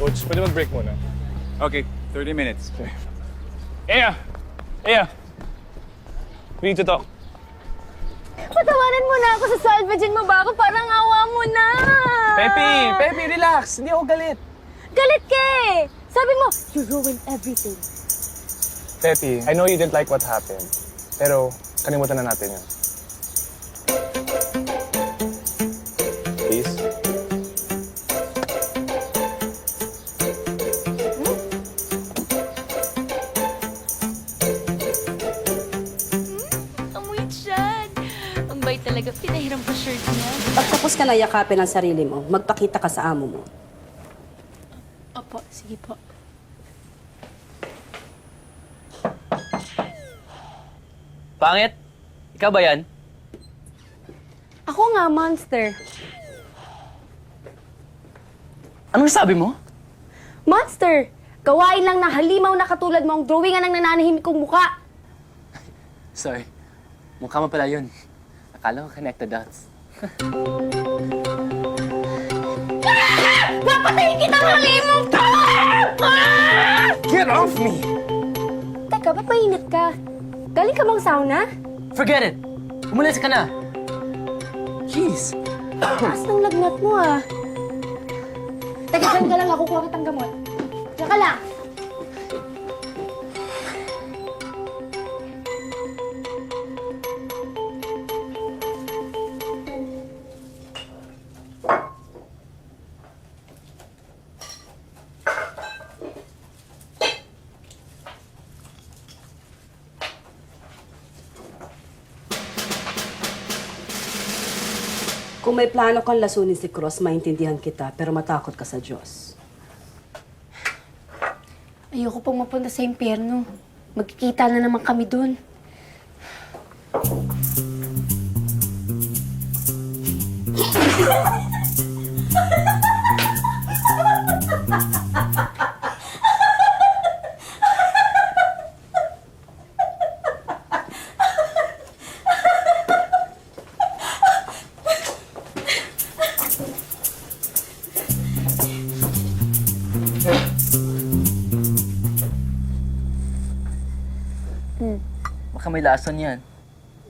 Coach, pwede mag-break muna. Okay, 30 minutes. Ea! Ea! We need to talk. Patawanan mo na ako sa salvagin mo ba ako? Parang awa mo na! Pepe, relax. Hindi ako galit. Galit ka eh! Sabi mo, you ruined everything. Pepe, I know you didn't like what happened. Pero, kalimutan na natin yun. Please? Amoy tiyan. Ang bait talaga. Pinahiram pa shirt niya. Pagtapos ka na yakapin ang sarili mo, magpakita ka sa amo mo. Opo, sige po. Pangit? Ikaw ba yan? Ako nga, monster. Anong sabi mo? Monster! Gawain lang na halimaw na katulad mo ang drawingan ng nananahimik kong muka. Sorry. Mukha mo pala yun. Akala ko connect the dots. Papatayin kita, halimaw ka! Get off me! Teka, ba't mainit ka? Galing ka bang sauna? Forget it! Umulis ka na! Jeez! Taas ng lagnat mo ah. Teka, dyan ka lang ako, kuha kitang gamot. Diyan ka lang. Kung may plano kang lasunin si Cross, maintindihan kita, pero matakot ka sa Diyos. Ayoko pong mapunta sa impyerno. Magkikita na naman kami dun. Baka may lason yan.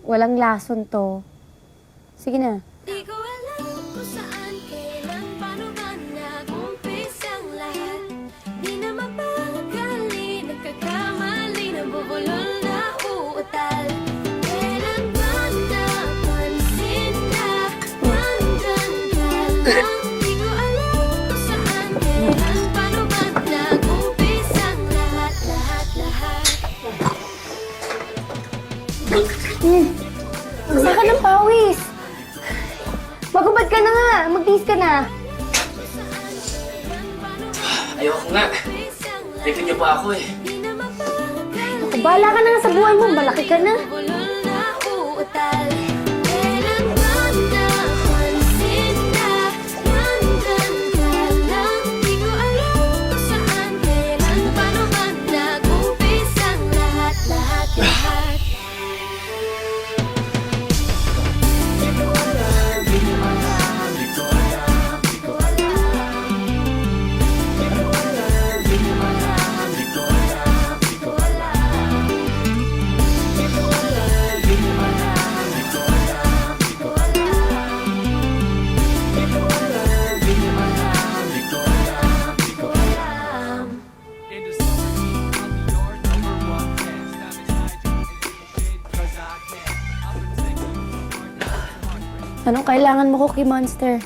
Walang lason to. Sige na. Di ko alam kung saan, kailan, paano ba nag-umpisa ang lahat. Di na mapakali, nagkakamali, nabubulol na uutal. Kailan ba napansin na nandyan ka lang? Di ko alam kung saan, kailan, paano ba nag-umpisa ang lahat, lahat. Magsa ka ng pawis. Magubad ka na nga. Magtiis ka na. Ayoko nga. Tingnan niyo pa ako eh. Naku, bahala ka na nga sa buhay mo. Malaki ka na. Bulol na uutal. Kailan ba napansin na nandyan ka lang? Di ko alam kung saan, kailan, paano ba nag-umpisa ang lahat. Anong kailangan mo, Cookie Monster?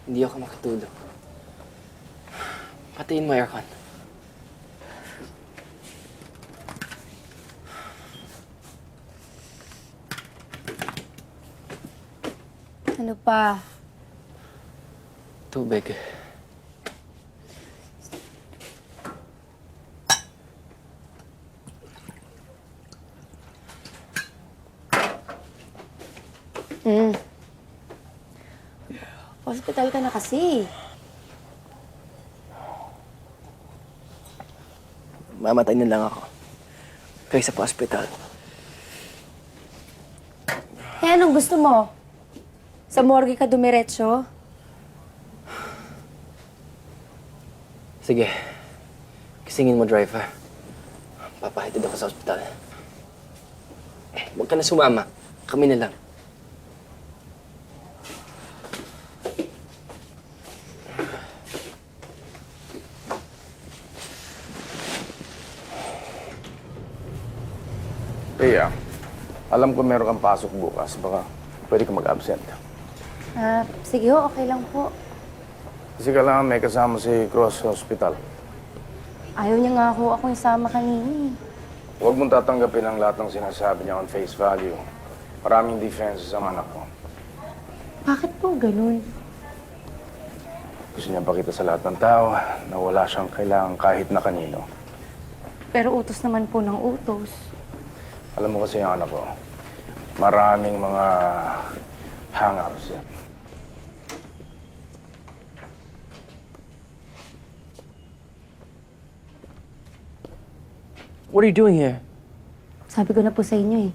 Hindi ako makatulog. Patiin mo aircon. Ano pa? Tubig. Hospital ka na kasi. Mamatay na lang ako. Kaysa pa hospital. Eh, anong gusto mo? Sa morgue ka dumiretso? Sige. Kisingin mo, driver. Papahatid ako sa ospital. Huwag ka na sumama. Kami na lang. Kaya, alam ko meron kang pasok bukas. Baka pwede ka mag-absent. Sige ho, okay lang po. Kasi kailangan may kasama si Cross sa ospital. Ayaw niya nga ho akong isama kanina eh. Huwag mong tatanggapin ang lahat ng sinasabi niya on face value. Maraming defenses ang anak ko. Bakit po ganun? Gusto niya pakita sa lahat ng tao na wala siyang kailangan kahit na kanino. Pero utos naman po ng utos. Alam mo kasi yung anak ko, maraming mga hang-ups yan. What are you doing here? Sabi ko na po sa inyo eh.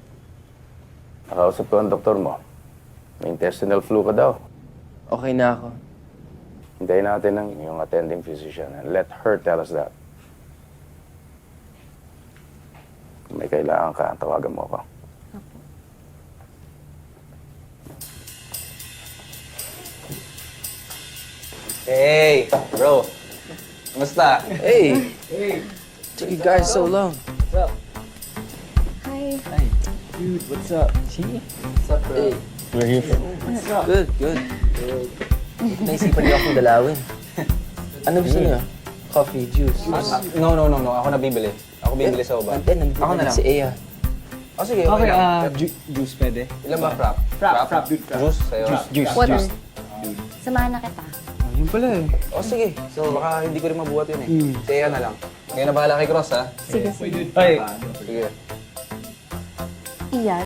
Nakausap ko ang doktor mo. May intestinal flu ka daw. Okay na ako. Hintayin natin ang yung attending physician and let her tell us that. Kung may kailangan ka, tawagan mo ako. Hey, bro. Kumusta? Hey! Took you guys so long. Hi. Dude, what's up? See? What's up, bro? Hey. We're here for... Good, good. Naisipan niyo akong dalawin. Ano gusto niyo? Coffee, juice? No. Ako na bibili. Ako bibili sa uban. Nandito Ako na lang. si Ea. Oh, sige, okay lang. Juice pwede? Ilan ba frap? Frap. Juice sa'yo. Juice. Water. Samahan na kita. Yun pala eh. Oh, sige. So, baka hindi ko rin mabuhat yun eh. Sige na lang. Ngayon na bahala kay Cross, ha? Sige, sige. Ay. Sige. Ian,